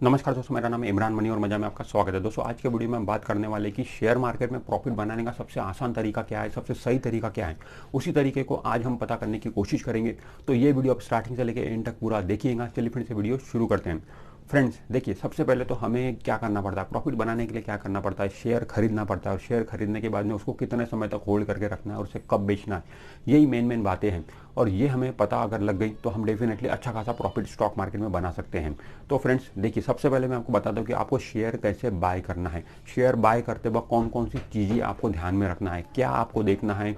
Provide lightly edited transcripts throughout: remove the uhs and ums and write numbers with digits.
नमस्कार दोस्तों, मेरा नाम है इमरान मनी और मजा में आपका स्वागत है। दोस्तों आज के वीडियो में हम बात करने वाले कि शेयर मार्केट में प्रॉफिट बनाने का सबसे आसान तरीका क्या है, सबसे सही तरीका क्या है, उसी तरीके को आज हम पता करने की कोशिश करेंगे। तो ये वीडियो आप स्टार्टिंग से लेकर एंड तक पूरा देखिएगा। चलिए फिर से वीडियो शुरू करते हैं। फ्रेंड्स देखिए, सबसे पहले तो हमें क्या करना पड़ता है, प्रॉफिट बनाने के लिए क्या करना पड़ता है, शेयर खरीदना पड़ता है और शेयर खरीदने के बाद में उसको कितने समय तक होल्ड करके रखना है और उसे कब बेचना है, यही मेन बातें हैं। और ये हमें पता अगर लग गई तो हम डेफिनेटली अच्छा खासा प्रॉफिट स्टॉक मार्केट में बना सकते हैं। तो फ्रेंड्स देखिए, सबसे पहले मैं आपको बता दूं कि आपको शेयर कैसे बाय करना है। शेयर बाय करते वक्त कौन कौन सी चीज़ें आपको ध्यान में रखना है, क्या आपको देखना है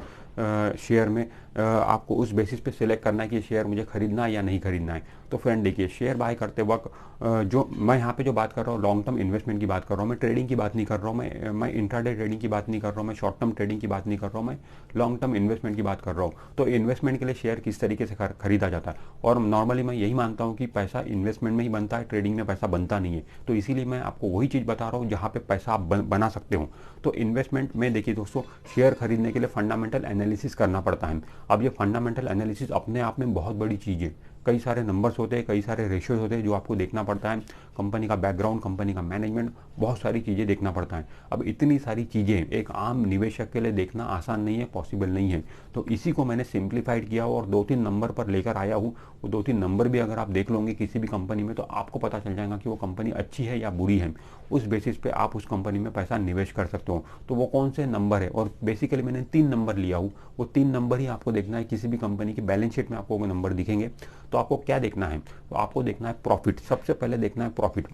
शेयर में, आपको उस बेसिस पे सिलेक्ट करना है कि शेयर मुझे खरीदना है या नहीं खरीदना है। तो फ्रेंड देखिए, शेयर बाय करते वक्त जो मैं यहाँ पे जो बात कर रहा हूँ लॉन्ग टर्म इन्वेस्टमेंट की बात कर रहा हूँ, मैं ट्रेडिंग की बात नहीं कर रहा हूँ, मैं इंट्राडे ट्रेडिंग की बात नहीं कर रहा हूँ, मैं शॉर्ट टर्म ट्रेडिंग की बात नहीं कर रहा हूँ, मैं लॉन्ग टर्म इन्वेस्टमेंट की बात कर रहा हूँ। तो इन्वेस्टमेंट के लिए शेयर किस तरीके से खरीदा जाता है, और नॉर्मली मैं यही मानता हूँ कि पैसा इन्वेस्टमेंट में ही बनता है, ट्रेडिंग में पैसा बनता नहीं है। तो इसीलिए मैं आपको वही चीज़ बता रहा हूँ जहाँ पे पैसा आप बना सकते हो। तो इन्वेस्टमेंट में देखिए दोस्तों, शेयर खरीदने के लिए फंडामेंटल एनालिसिस करना पड़ता है। अब ये फंडामेंटल एनालिसिस अपने आप में बहुत बड़ी चीज़ है। कई सारे नंबर्स होते हैं, कई सारे रेशियोज होते हैं जो आपको देखना पड़ता है, कंपनी का बैकग्राउंड, कंपनी का मैनेजमेंट, बहुत सारी चीज़ें देखना पड़ता है। अब इतनी सारी चीज़ें एक आम निवेशक के लिए देखना आसान नहीं है, पॉसिबल नहीं है। तो इसी को मैंने सिंप्लीफाइड किया और 2-3 नंबर पर लेकर आया हूँ। वो 2-3 नंबर भी अगर आप देख लोगे किसी भी कंपनी में तो आपको पता चल जाएगा कि वो कंपनी अच्छी है या बुरी है। उस बेसिस पे आप उस कंपनी में पैसा निवेश कर सकते हो। तो वो कौन से नंबर है, और बेसिकली मैंने 3 नंबर लिया हूँ। वो 3 नंबर ही आपको देखना है। किसी भी कंपनी की बैलेंस शीट में आपको वो नंबर दिखेंगे। तो आपको क्या देखना है, तो आपको देखना है प्रॉफिट। सबसे पहले देखना है प्रॉफिट,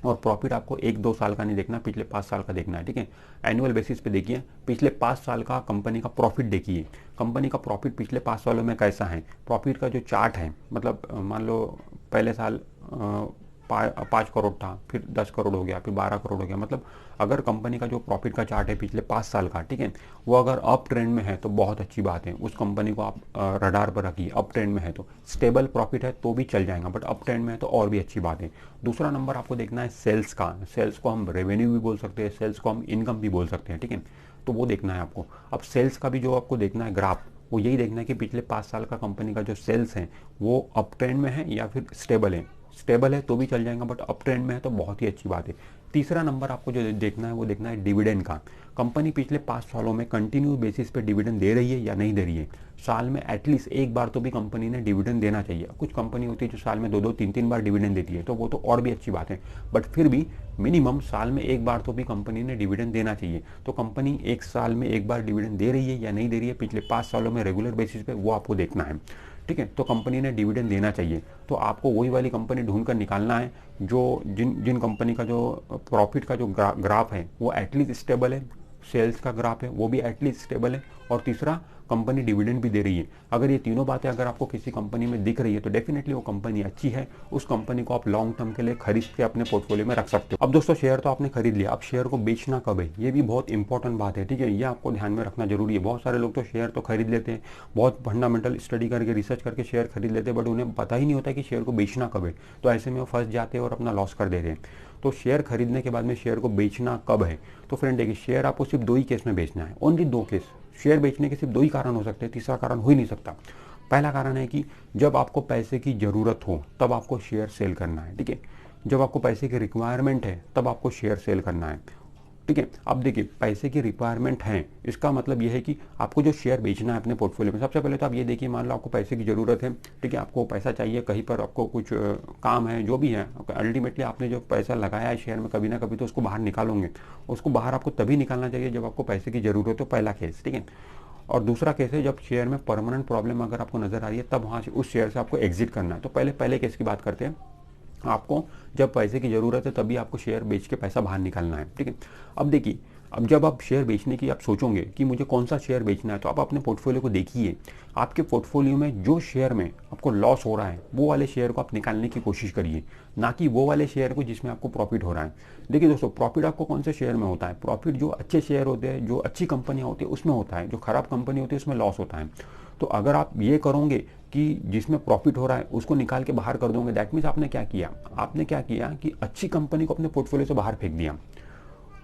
और प्रॉफिट आपको 1-2 साल का नहीं देखना, पिछले 5 साल का देखना है। ठीक है, एनुअल बेसिस पे देखिए, पिछले 5 साल का कंपनी का प्रॉफिट देखिए। कंपनी का प्रॉफिट पिछले 5 सालों में कैसा है, प्रॉफिट का जो चार्ट है, मतलब मान लो पहले साल 5 करोड़ था, फिर 10 करोड़ हो गया, फिर 12 करोड़ हो गया। मतलब अगर कंपनी का जो प्रॉफिट का चार्ट है पिछले 5 साल का, ठीक है, वो अगर अप ट्रेंड में है तो बहुत अच्छी बात है, उस कंपनी को आप रडार पर रखिए। अप ट्रेंड में है तो स्टेबल प्रॉफिट है तो भी चल जाएगा, बट अप ट्रेंड में है तो और भी अच्छी बात है। दूसरा नंबर आपको देखना है सेल्स का। सेल्स को हम रेवेन्यू भी बोल सकते हैं, सेल्स को हम इनकम भी बोल सकते हैं। ठीक है, तो वो देखना है आपको। अब सेल्स का भी जो आपको देखना है ग्राफ, वो यही देखना है कि पिछले 5 साल का कंपनी का जो सेल्स है वो अप ट्रेंड में है या फिर स्टेबल है। स्टेबल है तो भी चल जाएगा, बट अप ट्रेंड में है तो बहुत ही अच्छी बात है। तीसरा नंबर आपको जो देखना है वो देखना है डिविडेंड का। कंपनी पिछले 5 सालों में कंटिन्यू बेसिस पे डिविडेंड दे रही है या नहीं दे रही है। साल में एटलीस्ट एक बार तो भी कंपनी ने डिविडेंड देना चाहिए। कुछ कंपनी होती है जो साल में 2-2, 3-3 बार डिविडेंड देती है, तो वो तो और भी अच्छी बात है, बट फिर भी मिनिमम साल में एक बार तो भी कंपनी ने डिविडेंड देना चाहिए। तो कंपनी एक साल में एक बार डिविडेंड दे रही है या नहीं दे रही है पिछले 5 सालों में रेगुलर बेसिस पे, वो आपको देखना है। ठीक है, तो कंपनी ने डिविडेंड देना चाहिए। तो आपको वही वाली कंपनी ढूंढ कर निकालना है जो जिन कंपनी का जो प्रॉफिट का जो ग्राफ है वो एटलीस्ट स्टेबल है, सेल्स का ग्राफ है वो भी एटलीस्ट स्टेबल है, और तीसरा कंपनी डिविडेंड भी दे रही है। अगर ये तीनों बातें अगर आपको किसी कंपनी में दिख रही है तो डेफिनेटली वो कंपनी अच्छी है। उस कंपनी को आप लॉन्ग टर्म के लिए खरीद के अपने पोर्टफोलियो में रख सकते हो। अब दोस्तों, शेयर तो आपने खरीद लिया, अब शेयर को बेचना कब है, ये भी बहुत इंपॉर्टेंट बात है। ठीक है, ये आपको ध्यान में रखना जरूरी है। बहुत सारे लोग तो शेयर तो खरीद लेते हैं, बहुत फंडामेंटल स्टडी करके रिसर्च करके शेयर खरीद लेते हैं, बट उन्हें पता ही नहीं होता कि शेयर को बेचना कब है। तो ऐसे में वो फंस जाते हैं और अपना लॉस कर देते हैं। तो शेयर खरीदने के बाद में शेयर को बेचना कब है, तो फ्रेंड देखिए, शेयर आपको सिर्फ 2 ही केस में बेचना है, ओनली 2 केस। शेयर बेचने के सिर्फ 2 ही कारण हो सकते हैं, तीसरा कारण हो ही नहीं सकता। पहला कारण है कि जब आपको पैसे की ज़रूरत हो तब आपको शेयर सेल करना है। ठीक है, जब आपको पैसे की रिक्वायरमेंट है तब आपको शेयर सेल करना है। ठीक है, अब देखिए, पैसे की रिक्वायरमेंट है, इसका मतलब यह है कि आपको जो शेयर बेचना है अपने पोर्टफोलियो में, सबसे पहले तो आप ये देखिए, मान लो आपको पैसे की ज़रूरत है। ठीक है, आपको पैसा चाहिए, कहीं पर आपको कुछ काम है, जो भी है, अल्टीमेटली आपने जो पैसा लगाया है शेयर में कभी ना कभी तो उसको बाहर निकालोगे। उसको बाहर आपको तभी निकालना चाहिए जब आपको पैसे की ज़रूरत हो, पहला केस। ठीक है, और दूसरा केस है जब शेयर में परमानेंट प्रॉब्लम अगर आपको नजर आ रही है, तब वहाँ से उस शेयर से आपको एग्जिट करना है। तो पहले केस की बात करते हैं। आपको जब पैसे की ज़रूरत है तभी आपको शेयर बेच के पैसा बाहर निकालना है। ठीक है, अब देखिए, अब जब आप शेयर बेचने की आप सोचोगे कि मुझे कौन सा शेयर बेचना है, तो आप अपने पोर्टफोलियो को देखिए। आपके पोर्टफोलियो में जो शेयर में आपको लॉस हो रहा है वो वाले शेयर को आप निकालने की कोशिश करिए, ना कि वो वाले शेयर को जिसमें आपको प्रॉफिट हो रहा है। देखिए दोस्तों, प्रॉफिट आपको कौन से शेयर में होता है, प्रॉफिट जो अच्छे शेयर होते हैं, जो अच्छी कंपनियाँ होती है उसमें होता है, जो खराब कंपनी होती है उसमें लॉस होता है। तो अगर आप ये करोगे कि जिसमें प्रॉफिट हो रहा है उसको निकाल के बाहर कर दोगे, दैट मीन्स आपने क्या किया, आपने क्या किया कि अच्छी कंपनी को अपने पोर्टफोलियो से बाहर फेंक दिया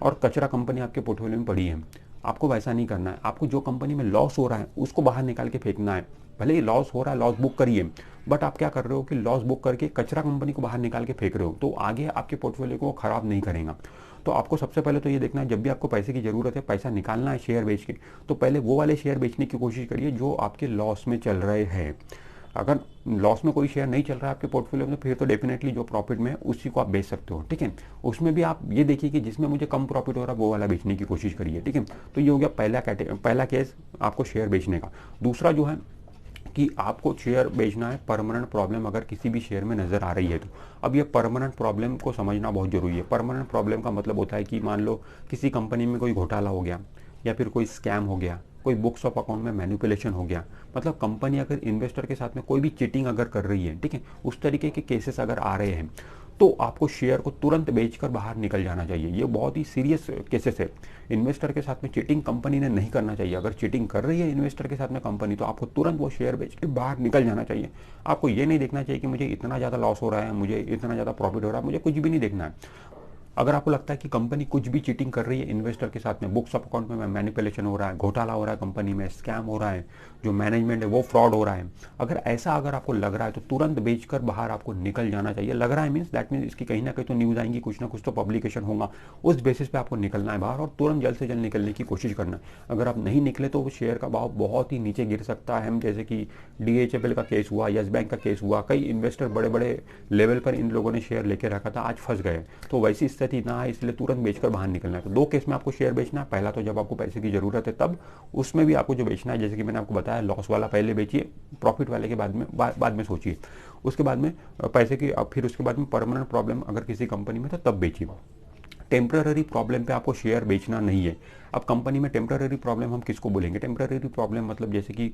और कचरा कंपनी आपके पोर्टफोलियो में पड़ी है। आपको वैसा नहीं करना है। आपको जो कंपनी में लॉस हो रहा है उसको बाहर निकाल के फेंकना है। भले ही लॉस हो रहा है, लॉस बुक करिए, बट आप क्या कर रहे हो कि लॉस बुक करके कचरा कंपनी को बाहर निकाल के फेंक रहे हो, तो आगे आपके पोर्टफोलियो को खराब नहीं करेगा। तो आपको सबसे पहले तो ये देखना है, जब भी आपको पैसे की ज़रूरत है, पैसा निकालना है शेयर बेच के, तो पहले वो वाले शेयर बेचने की कोशिश करिए जो आपके लॉस में चल रहे हैं। अगर लॉस में कोई शेयर नहीं चल रहा है आपके पोर्टफोलियो में, फिर तो डेफिनेटली जो प्रॉफिट में है उसी को आप बेच सकते हो, ठीक है। उसमें भी आप ये देखिए कि जिसमें मुझे कम प्रॉफिट हो रहा है वो वाला बेचने की कोशिश करिए, ठीक है। तो ये हो गया पहला केस आपको शेयर बेचने का। दूसरा जो है कि आपको शेयर बेचना है, परमानेंट प्रॉब्लम अगर किसी भी शेयर में नज़र आ रही है तो। अब ये परमानेंट प्रॉब्लम को समझना बहुत ज़रूरी है। परमानेंट प्रॉब्लम का मतलब होता है कि मान लो किसी कंपनी में कोई घोटाला हो गया, या फिर कोई स्कैम हो गया, कोई बुक्स ऑफ अकाउंट में मैनिपुलेशन हो गया, मतलब कंपनी अगर इन्वेस्टर के साथ में कोई भी चीटिंग अगर कर रही है, ठीक है, उस तरीके के केसेस अगर आ रहे हैं, तो आपको शेयर को तुरंत बेचकर बाहर निकल जाना चाहिए। ये बहुत ही सीरियस केसेस है। इन्वेस्टर के साथ में चीटिंग कंपनी ने नहीं करना चाहिए। अगर चीटिंग कर रही है इन्वेस्टर के साथ में कंपनी, तो आपको तुरंत वो शेयर बेच के बाहर निकल जाना चाहिए। आपको ये नहीं देखना चाहिए कि मुझे इतना ज़्यादा लॉस हो रहा है, मुझे इतना ज़्यादा प्रॉफिट हो रहा है, मुझे कुछ भी नहीं देखना है। अगर आपको लगता है कि कंपनी कुछ भी चीटिंग कर रही है इन्वेस्टर के साथ में, बुक्स ऑफ अकाउंट में मैनिपुलेशन हो रहा है, घोटाला हो रहा है, कंपनी में स्कैम हो रहा है, जो मैनेजमेंट है वो फ्रॉड हो रहा है, अगर आपको लग रहा है तो तुरंत बेचकर बाहर आपको निकल जाना चाहिए। लग रहा है मीन्स दैट मीन्स इसकी कहीं ना कहीं तो न्यूज़ आएंगी, कुछ ना कुछ तो पब्लिकेशन होगा, उस बेसिस पे आपको निकलना है बाहर, और तुरंत जल्द से जल्द निकलने की कोशिश करना है। अगर आप नहीं निकले तो शेयर का भाव बहुत ही नीचे गिर सकता है। हम जैसे कि DHFL का केस हुआ, यस बैंक का केस हुआ, कई इन्वेस्टर बड़े बड़े लेवल पर इन लोगों ने शेयर लेके रखा था, आज फंस गए। तो वैसी स्थिति ना है, इसलिए तुरंत बेचकर बाहर निकलना है। तो दो केस में आपको शेयर बेचना है। पहला तो जब आपको पैसे की जरूरत है तब, उसमें भी आपको जो बेचना है, जैसे कि मैंने आपको बताया, लॉस वाला पहले बेचिए, प्रॉफिट वाले के बाद में सोचिए। उसके बाद में पैसे की, फिर उसके बाद में परमानेंट प्रॉब्लम अगर किसी कंपनी में तो तब बेचिए। टेम्पररी प्रॉब्लम पे आपको शेयर बेचना नहीं है। अब कंपनी में टेम्पररी प्रॉब्लम हम किसको बोलेंगे? टेम्पररी प्रॉब्लम मतलब जैसे कि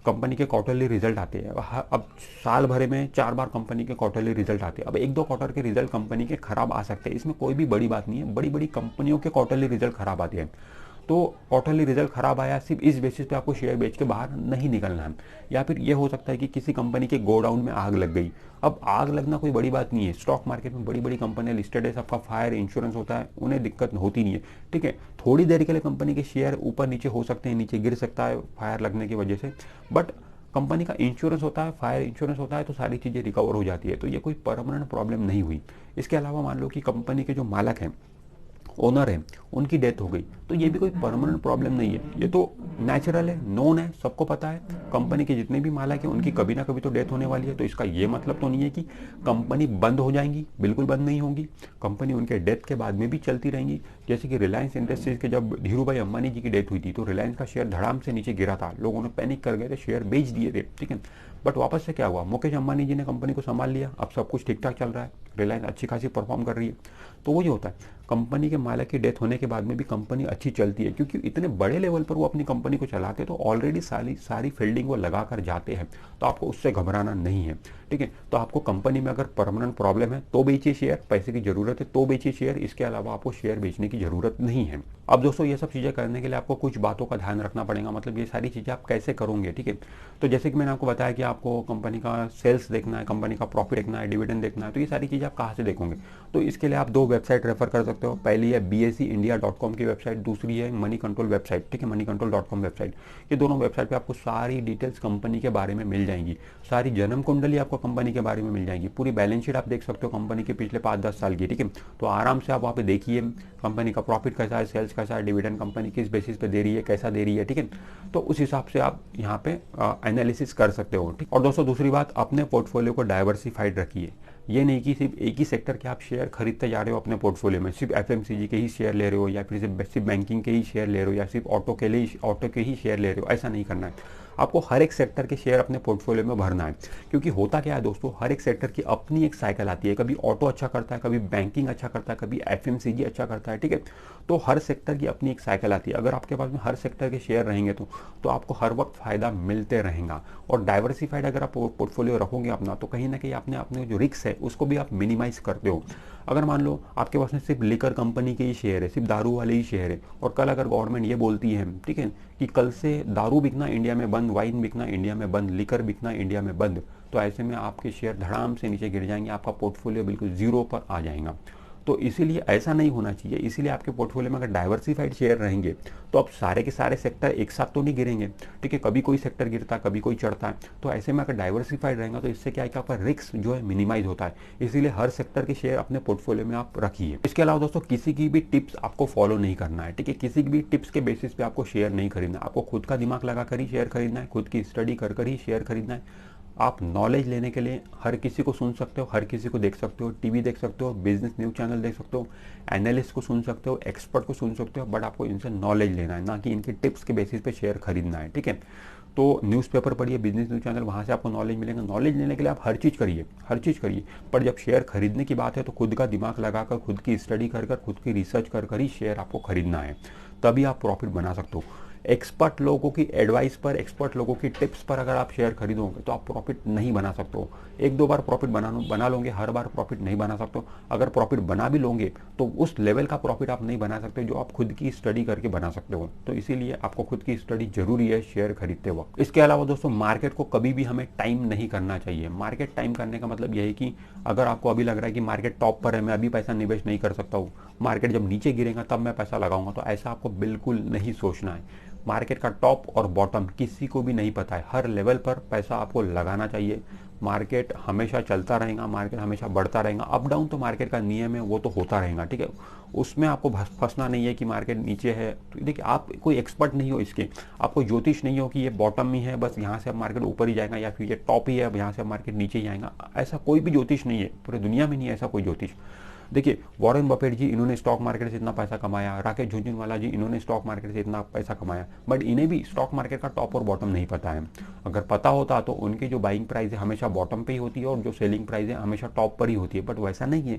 कंपनी के क्वार्टरली रिजल्ट आते हैं। अब साल भर में 4 बार कंपनी के क्वार्टरली रिजल्ट आते हैं। अब 1-2 क्वार्टर के रिजल्ट कंपनी के खराब आ सकते हैं, इसमें कोई भी बड़ी बात नहीं है। बड़ी बड़ी कंपनियों के क्वार्टरली रिजल्ट खराब आते हैं, तो क्वार्टरली रिजल्ट खराब आया, सिर्फ इस बेसिस पे आपको शेयर बेच के बाहर नहीं निकलना है। या फिर ये हो सकता है कि किसी कंपनी के गोडाउन में आग लग गई। अब आग लगना कोई बड़ी बात नहीं है। स्टॉक मार्केट में बड़ी बड़ी कंपनियां लिस्टेड है, सबका फायर इंश्योरेंस होता है, उन्हें दिक्कत होती नहीं है, ठीक है। थोड़ी देर के लिए कंपनी के शेयर ऊपर नीचे हो सकते हैं, नीचे गिर सकता है फायर लगने की वजह से, बट कंपनी का इंश्योरेंस होता है, फायर इंश्योरेंस होता है, तो सारी चीज़ें रिकवर हो जाती है। तो ये कोई परमानेंट प्रॉब्लम नहीं हुई। इसके अलावा मान लो कि कंपनी के जो मालक हैं, ओनर है, उनकी डेथ हो गई, तो ये भी कोई परमानेंट प्रॉब्लम नहीं है। ये तो नेचुरल है, नोन है, सबको पता है। कंपनी के जितने भी मालिक हैं उनकी कभी ना कभी तो डेथ होने वाली है। तो इसका ये मतलब तो नहीं है कि कंपनी बंद हो जाएंगी, बिल्कुल बंद नहीं होगी। कंपनी उनके डेथ के बाद में भी चलती रहेंगी। जैसे कि रिलायंस इंडस्ट्रीज के जब धीरूभाई अंबानी जी की डेथ हुई थी, तो रिलायंस का शेयर धड़ाम से नीचे गिरा था, लोगों ने पैनिक कर गए थे, शेयर बेच दिए थे, ठीक है। बट वापस से क्या हुआ? मुकेश अंबानी जी ने कंपनी को संभाल लिया, अब सब कुछ ठीक ठाक चल रहा है, रिलायंस अच्छी खासी परफॉर्म कर रही है। तो वो ये होता है, कंपनी के मालिक की डेथ होने के बाद में भी कंपनी अच्छी चलती है, क्योंकि इतने बड़े लेवल पर वो अपनी कंपनी को चलाते हैं, तो ऑलरेडी सारी फील्डिंग वो लगा कर जाते हैं। तो आपको उससे घबराना नहीं है, ठीक है। तो आपको कंपनी में अगर परमानेंट प्रॉब्लम है तो बेचिए शेयर, पैसे की जरूरत है तो बेचिए शेयर, इसके अलावा आपको शेयर बेचने की जरूरत नहीं है। अब दोस्तों, ये सब चीज़ें करने के लिए आपको कुछ बातों का ध्यान रखना पड़ेगा। मतलब ये सारी चीज़ें आप कैसे करोगे, ठीक है। तो जैसे कि मैंने आपको बताया कि आपको कंपनी का सेल्स देखना है, कंपनी का प्रॉफिट देखना है, डिविडेंड देखना है, तो ये सारी चीज़ें आप कहाँ से देखोगे? तो इसके लिए आप 2 वेबसाइट रेफर कर सकते हो। पहली है BSEindia.com की वेबसाइट, दूसरी है मनी कंट्रोल वेबसाइट, ठीक है, moneycontrol.com वेबसाइट। ये दोनों वेबसाइट पे आपको सारी डिटेल्स कंपनी के बारे में मिल जाएंगी। सारी जन्म कुंडली आपको कंपनी के बारे में मिल जाएगी, पूरी बैलेंस शीट आप देख सकते हो कंपनी के पिछले 5-10 साल की, ठीक है। तो आराम से आप वहाँ पे देखिए कंपनी का प्रॉफिट कैसा है, सेल्स कैसा है, डिविडेंड कंपनी किस बेसिस पे दे रही है, कैसा दे रही है, ठीक है। तो उस हिसाब से आप यहाँ पे एनालिसिस कर सकते हो, ठीक। और दोस्तों, दूसरी बात, अपने पोर्टफोलियो को डाइवर्सिफाइड रखिए। ये नहीं कि सिर्फ एक ही सेक्टर के आप शेयर खरीदते जा रहे हो अपने पोर्टफोलियो में, सिर्फ FMCG के ही शेयर ले रहे हो, या फिर सिर्फ बैंकिंग के ही शेयर ले रहे हो, या सिर्फ ऑटो के ही शेयर ले रहे हो। ऐसा नहीं करना है। आपको हर एक सेक्टर के शेयर अपने पोर्टफोलियो में भरना है, क्योंकि होता क्या है दोस्तों, हर एक सेक्टर की अपनी एक साइकिल आती है। कभी ऑटो अच्छा करता है, कभी बैंकिंग अच्छा करता है, कभी FMCG अच्छा करता है, ठीक है। तो हर सेक्टर की अपनी एक साइकिल आती है। अगर आपके पास में हर सेक्टर के शेयर रहेंगे तो आपको हर वक्त फायदा मिलते रहेगा। और डाइवर्सिफाइड अगर आप पोर्टफोलियो रखोगे अपना, तो कहीं ना कहीं आपने अपने जो रिस्क है उसको भी आप मिनिमाइज करते हो। अगर मान लो आपके पास में सिर्फ लिकर कंपनी के ही शेयर है, सिर्फ दारू वाले ही शेयर है, और कल अगर गवर्नमेंट ये बोलती है, ठीक है, कि कल से दारू बिकना इंडिया में बंद, वाइन बिकना इंडिया में बंद, लिकर बिकना इंडिया में बंद, तो ऐसे में आपके शेयर धड़ाम से नीचे गिर जाएंगे, आपका पोर्टफोलियो बिल्कुल जीरो पर आ जाएगा। तो इसीलिए ऐसा नहीं होना चाहिए। इसीलिए आपके पोर्टफोलियो में अगर डाइवर्सिफाइड शेयर रहेंगे तो अब सारे के सारे सेक्टर एक साथ तो नहीं गिरेंगे, ठीक है, कभी कोई सेक्टर गिरता है, कभी कोई चढ़ता है। तो ऐसे में अगर डाइवर्सिफाइड रहेगा तो इससे क्या है कि आपका रिस्क जो है मिनिमाइज होता है। इसीलिए हर सेक्टर के शेयर अपने पोर्टफोलियो में आप रखिए। इसके अलावा दोस्तों किसी की भी टिप्स आपको फॉलो नहीं करना है, ठीक है, किसी की भी टिप्स के बेसिस पे आपको शेयर नहीं खरीदना, आपको खुद का दिमाग लगा कर ही शेयर खरीदना है, खुद की स्टडी कर ही शेयर खरीदना है। आप नॉलेज लेने के लिए हर किसी को सुन सकते हो, हर किसी को देख सकते हो, टीवी देख सकते हो, बिजनेस न्यूज चैनल देख सकते हो, एनालिस्ट को सुन सकते हो, एक्सपर्ट को सुन सकते हो, बट आपको इनसे नॉलेज लेना है, ना कि इनकी टिप्स के बेसिस पे शेयर खरीदना है, ठीक है। तो न्यूज़पेपर पढ़िए, बिजनेस न्यूज चैनल, वहाँ से आपको नॉलेज मिलेगा। नॉलेज लेने के लिए आप हर चीज़ करिए, हर चीज़ करिए, पर जब शेयर खरीदने की बात है तो खुद का दिमाग लगाकर, खुद की स्टडी कर खुद की रिसर्च कर ही शेयर आपको खरीदना है, तभी आप प्रॉफिट बना सकते हो। एक्सपर्ट लोगों की एडवाइस पर, एक्सपर्ट लोगों की टिप्स पर अगर आप शेयर खरीदोगे तो आप प्रॉफिट नहीं बना सकते हो। एक दो बार प्रॉफिट बना लोगे, हर बार प्रॉफिट नहीं बना सकते हो। अगर प्रॉफिट बना भी लोगे तो उस लेवल का प्रॉफिट आप नहीं बना सकते जो आप खुद की स्टडी करके बना सकते हो। तो इसीलिए आपको खुद की स्टडी जरूरी है शेयर खरीदते वक्त। इसके अलावा दोस्तों मार्केट को कभी भी हमें टाइम नहीं करना चाहिए। मार्केट टाइम करने का मतलब यह है कि अगर आपको अभी लग रहा है कि मार्केट टॉप पर है, मैं अभी पैसा निवेश नहीं कर सकता हूँ, मार्केट जब नीचे गिरेगा तब मैं पैसा लगाऊंगा, तो ऐसा आपको बिल्कुल नहीं सोचना है। मार्केट का टॉप और बॉटम किसी को भी नहीं पता है, हर लेवल पर पैसा आपको लगाना चाहिए। मार्केट हमेशा चलता रहेगा, मार्केट हमेशा बढ़ता रहेगा, अप डाउन तो मार्केट का नियम है, वो तो होता रहेगा, ठीक है। उसमें आपको फंसना नहीं है कि मार्केट नीचे है। तो देखिए आप कोई एक्सपर्ट नहीं हो इसके, आपको ज्योतिष नहीं हो कि ये बॉटम ही है, बस यहाँ से अब मार्केट ऊपर ही जाएगा, या फिर ये टॉप ही है, अब यहाँ से अब मार्केट नीचे ही आएगा। ऐसा कोई भी ज्योतिष नहीं है, पूरी दुनिया में नहीं है ऐसा कोई ज्योतिष। देखिए वॉरेन बफेट जी, इन्होंने स्टॉक मार्केट से इतना पैसा कमाया, राकेश झुनझुनवाला जी, इन्होंने स्टॉक मार्केट से इतना पैसा कमाया, बट इन्हें भी स्टॉक मार्केट का टॉप और बॉटम नहीं पता है। अगर पता होता तो उनकी जो बाइंग प्राइस है हमेशा बॉटम पे ही होती है और जो सेलिंग प्राइस है हमेशा टॉप पर ही होती है, बट वैसा नहीं है।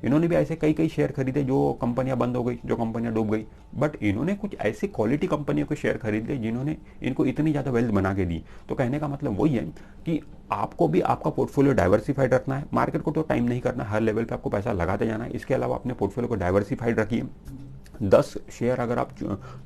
इन्होंने भी ऐसे कई कई शेयर खरीदे जो कंपनियां बंद हो गई, जो कंपनियां डूब गई, बट इन्होंने कुछ ऐसी क्वालिटी कंपनियों के शेयर खरीदे जिन्होंने इनको इतनी ज़्यादा वेल्थ बना के दी। तो कहने का मतलब वही है कि आपको भी आपका पोर्टफोलियो डाइवर्सिफाइड रखना है। मार्केट को तो टाइम नहीं करना है, हर लेवल पे आपको पैसा लगाते जाना है। इसके अलावा अपने पोर्टफोलियो को डाइवर्सिफाइड रखिए। 10 शेयर अगर आप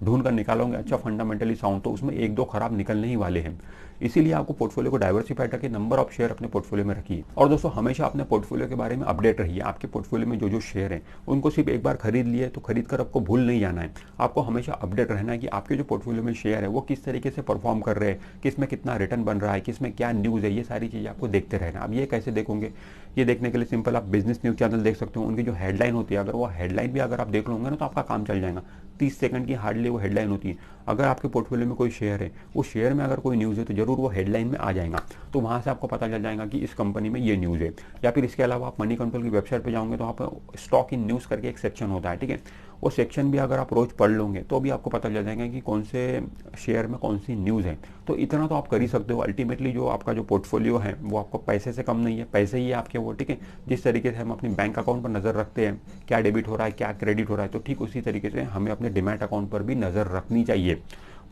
ढूंढ कर निकालोगे अच्छा फंडामेंटली साउंड, तो उसमें एक दो खराब निकलने ही वाले हैं। इसीलिए आपको पोर्टफोलियो को डाइवर्सिफाइड रखिए, नंबर ऑफ शेयर अपने पोर्टफोलियो में रखिए। और दोस्तों हमेशा अपने पोर्टफोलियो के बारे में अपडेट रहिए। आपके पोर्टफोलियो में जो जो शेयर हैं उनको सिर्फ एक बार खरीद लिए तो खरीद कर आपको भूल नहीं जाना है। आपको हमेशा अपडेट रहना है कि आपके जो पोर्टफोलियो में शेयर है वो किस तरीके से परफॉर्म कर रहे हैं, किस में कितना रिटर्न बन रहा है, किस में क्या न्यूज़ है, ये सारी चीज़ें आपको देखते रहना। अब ये कैसे देखोगे, ये देखने के लिए सिंपल आप बिजनेस न्यूज चैनल देख सकते हो। उनकी जो हेडलाइन होती है, अगर वो हेडलाइन भी अगर आप देख लोगे ना तो आपका काम चल जाएगा। 30 सेकंड की हार्डली वो हेडलाइन होती है। अगर आपके पोर्टफोलियो में कोई शेयर है, उस शेयर में अगर कोई न्यूज़ है तो जरूर वो हेडलाइन में आ जाएगा, तो वहाँ से आपको पता चल जाएगा कि इस कंपनी में ये न्यूज़ है। या फिर इसके अलावा आप मनी कंट्रोल की वेबसाइट पर जाओगे तो आप स्टॉक इन न्यूज़ करके एक सेक्शन होता है, ठीक है। वो सेक्शन भी अगर आप रोज पढ़ लोगे तो भी आपको पता चल जाएगा कि कौन से शेयर में कौन सी न्यूज़ है। तो इतना तो आप कर ही सकते हो। अल्टीमेटली जो आपका जो पोर्टफोलियो है वो आपको पैसे से कम नहीं है, पैसे ही है आपके वो, ठीक है। जिस तरीके से हम अपने बैंक अकाउंट पर नज़र रखते हैं, क्या डेबिट हो रहा है, क्या क्रेडिट हो रहा है, तो ठीक उसी तरीके से हमें अपने डिमैट अकाउंट पर भी नज़र रखनी चाहिए।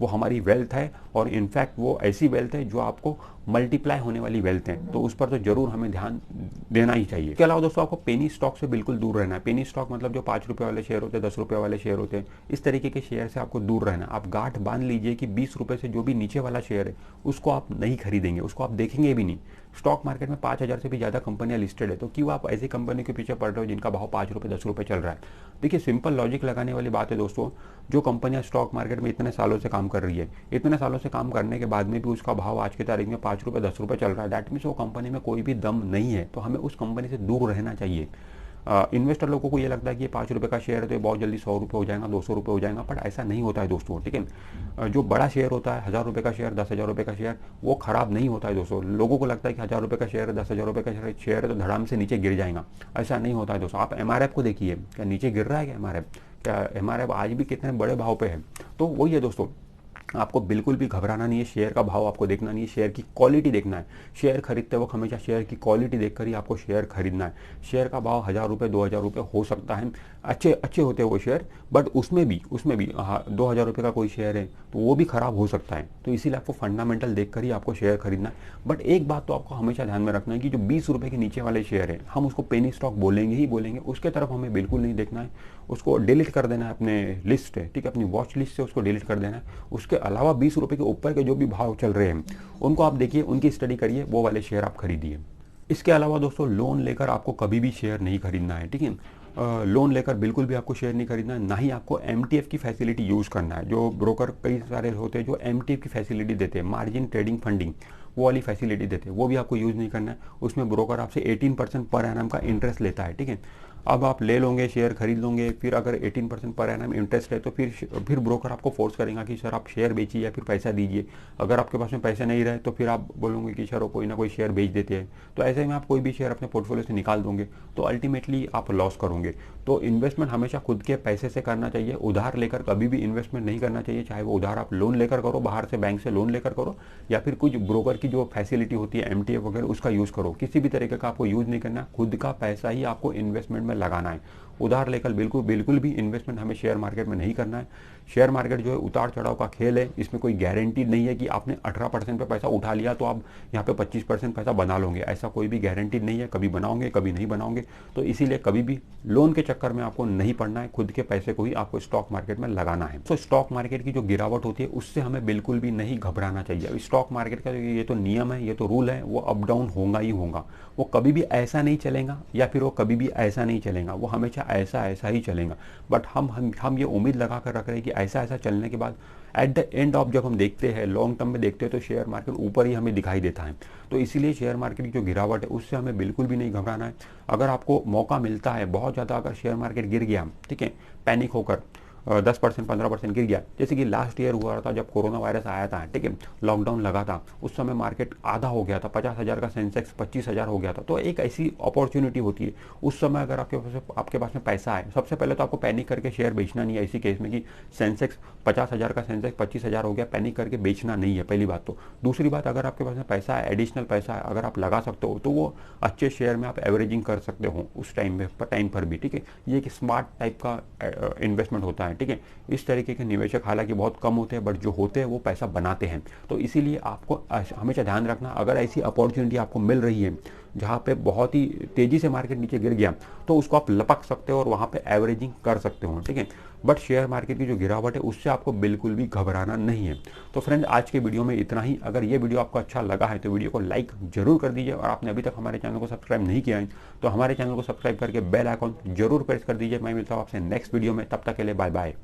वो हमारी वेल्थ है, और इनफैक्ट वो ऐसी वेल्थ है जो आपको मल्टीप्लाई होने वाली वेल्थ है, तो उस पर तो जरूर हमें ध्यान देना ही चाहिए। इसके अलावा दोस्तों आपको पेनी स्टॉक से बिल्कुल दूर रहना है। पेनी स्टॉक मतलब जो 5 रुपये वाले शेयर होते हैं, 10 रुपये वाले शेयर होते हैं, इस तरीके के शेयर से आपको दूर रहना है। आप गांठ बांध लीजिए कि 20 रुपये से जो भी नीचे वाला शेयर है उसको आप नहीं खरीदेंगे, उसको आप देखेंगे भी नहीं। स्टॉक मार्केट में 5000 से भी ज़्यादा कंपनियां लिस्टेड है, तो क्यों आप ऐसी कंपनी के पीछे पड़ रहे हो जिनका भाव 5 रुपये 10 रुपये चल रहा है। देखिए सिंपल लॉजिक लगाने वाली बात है दोस्तों, जो कंपनियां स्टॉक मार्केट में इतने सालों से काम कर रही है, इतने सालों से काम करने के बाद में भी उसका भाव आज की तारीख में 5 रुपये 10 रुपये चल रहा है, दैट मीन्स वो कंपनी में कोई भी दम नहीं है, तो हमें उस कंपनी से दूर रहना चाहिए। इन्वेस्टर लोगों को ये लगता है कि ये 5 रुपये का शेयर है तो ये बहुत जल्दी 100 रुपये हो जाएगा, 200 रुपये हो जाएगा, बट ऐसा नहीं होता है दोस्तों, ठीक है। जो बड़ा शेयर होता है, 1000 रुपये का शेयर, 10,000 रुपये का शेयर, वो खराब नहीं होता है दोस्तों। लोगों को लगता है कि 1000 रुपये का शेयर है, 10,000 रुपये का शेयर है तो धड़ाम से नीचे गिर जाएगा, ऐसा नहीं होता है दोस्तों। आप MRF को देखिए, क्या नीचे गिर रहा है क्या MRF? क्या MRF आज भी कितने बड़े भाव पे है? तो वही है दोस्तों, आपको बिल्कुल भी घबराना नहीं है, शेयर का भाव आपको देखना नहीं है, शेयर की क्वालिटी देखना है। शेयर खरीदते वक्त हमेशा शेयर की क्वालिटी देखकर ही आपको शेयर खरीदना है। शेयर का भाव 1000 रुपये 2000 रुपये हो सकता है, अच्छे होते हैं वो शेयर, बट उसमें भी 2000 रुपये का कोई शेयर है तो वो भी खराब हो सकता है। तो इसीलिए आपको फंडामेंटल देखकर ही आपको शेयर खरीदना है। बट एक बात तो आपको हमेशा ध्यान में रखना है कि जो 20 रुपये के नीचे वाले शेयर है, हम उसको पेनी स्टॉक बोलेंगे ही बोलेंगे, उसके तरफ हमें बिल्कुल नहीं देखना है, उसको डिलीट कर देना है अपने लिस्ट है, ठीक है, अपनी वॉच लिस्ट से उसको डिलीट कर देना है। उसके अलावा 20 रुपये के ऊपर के जो भी भाव चल रहे हैं उनको आप देखिए, उनकी स्टडी करिए, वो वाले शेयर आप खरीदिए। इसके अलावा दोस्तों लोन लेकर आपको कभी भी शेयर नहीं खरीदना है, ठीक है। लोन लेकर बिल्कुल भी आपको शेयर नहीं खरीदना है, ना ही आपको एमटीएफ की फैसिलिटी यूज़ करना है। जो ब्रोकर कई सारे होते हैं जो एमटीएफ की फैसिलिटी देते हैं, मार्जिन ट्रेडिंग फंडिंग, वो वाली फैसिलिटी देते हैं, वो भी आपको यूज़ नहीं करना है। उसमें ब्रोकर आपसे 18% पर एनम का इंटरेस्ट लेता है, ठीक है। अब आप ले लोगे, शेयर खरीद लोगे, फिर अगर 18% पर एनम इंटरेस्ट है तो फिर ब्रोकर आपको फोर्स करेगा कि सर आप शेयर बेचिए या फिर पैसा दीजिए। अगर आपके पास में पैसे नहीं रहे तो फिर आप बोलोगे कि सर कोई ना कोई शेयर बेच देते हैं। तो ऐसे में आप कोई भी शेयर अपने पोर्टफोलियो से निकाल दोगे तो अल्टीमेटली आप लॉस करोगे। तो इन्वेस्टमेंट हमेशा खुद के पैसे से करना चाहिए, उधार लेकर कभी भी इन्वेस्टमेंट नहीं करना चाहिए। चाहे वो उधार आप लोन लेकर करो, बाहर से बैंक से लोन लेकर करो, या फिर कुछ ब्रोकर की जो फैसिलिटी होती है एमटीएफ वगैरह उसका यूज़ करो। किसी भी तरीके का आपको यूज़ नहीं करना, खुद का पैसा ही आपको इन्वेस्टमेंट में लगाना है। उधार लेकर बिल्कुल भी इन्वेस्टमेंट हमें शेयर मार्केट में नहीं करना है। शेयर मार्केट जो है उतार चढ़ाव का खेल है, इसमें कोई गारंटी नहीं है कि आपने 18% पे पैसा उठा लिया तो आप यहाँ पे 25% पैसा बना लोगे, ऐसा कोई भी गारंटी नहीं है। कभी बनाओगे कभी नहीं बनाओगे। तो इसीलिए कभी भी लोन के चक्कर में आपको नहीं पड़ना है, खुद के पैसे को ही आपको स्टॉक मार्केट में लगाना है। तो स्टॉक मार्केट की जो गिरावट होती है उससे हमें बिल्कुल भी नहीं घबराना चाहिए। स्टॉक मार्केट का ये तो नियम है, ये तो रूल है, वो अप डाउन होगा ही होगा। वो कभी भी ऐसा नहीं चलेगा या फिर वो कभी भी ऐसा नहीं चलेगा, वो हमेशा ऐसा ही चलेगा। बट हम ये उम्मीद लगा कर रख रहे हैं कि ऐसा चलने के बाद एट द एंड ऑफ जब हम देखते हैं, लॉन्ग टर्म में देखते हैं, तो शेयर मार्केट ऊपर ही हमें दिखाई देता है। तो इसीलिए शेयर मार्केट की जो गिरावट है उससे हमें बिल्कुल भी नहीं घबराना है। अगर आपको मौका मिलता है बहुत ज़्यादा, अगर शेयर मार्केट गिर गया, ठीक है, पैनिक होकर 10% 15% गिर गया, जैसे कि लास्ट ईयर हुआ था जब कोरोना वायरस आया था, ठीक है, लॉकडाउन लगा था, उस समय मार्केट आधा हो गया था, 50,000 का सेंसेक्स 25,000 हो गया था। तो एक ऐसी अपॉर्चुनिटी होती है उस समय, अगर आपके पास में पैसा है, सबसे पहले तो आपको पैनिक करके शेयर बेचना नहीं है। इसी केस में कि सेंसेक्स 50,000 का सेंसेक्स 25,000 हो गया, पैनिक करके बेचना नहीं है, पहली बात। तो दूसरी बात, अगर आपके पास में पैसा है, एडिशनल पैसा है, अगर आप लगा सकते हो तो वो अच्छे शेयर में आप एवरेजिंग कर सकते हो उस टाइम पर भी, ठीक है। ये एक स्मार्ट टाइप का इन्वेस्टमेंट होता है, ठीक है। इस तरीके के निवेशक हालांकि बहुत कम होते हैं, बट जो होते हैं वो पैसा बनाते हैं। तो इसीलिए आपको हमेशा ध्यान रखना, अगर ऐसी अपॉर्चुनिटी आपको मिल रही है जहाँ पे बहुत ही तेजी से मार्केट नीचे गिर गया, तो उसको आप लपक सकते हो और वहाँ पे एवरेजिंग कर सकते हो, ठीक है। बट शेयर मार्केट की जो गिरावट है उससे आपको बिल्कुल भी घबराना नहीं है। तो फ्रेंड्स, आज के वीडियो में इतना ही। अगर ये वीडियो आपको अच्छा लगा है तो वीडियो को लाइक जरूर कर दीजिए, और आपने अभी तक हमारे चैनल को सब्सक्राइब नहीं किया है तो हमारे चैनल को सब्सक्राइब करके बेल आइकॉन जरूर प्रेस कर दीजिए। मैं मिलता हूँ आपसे नेक्स्ट वीडियो में, तब तक के लिए बाय बाय।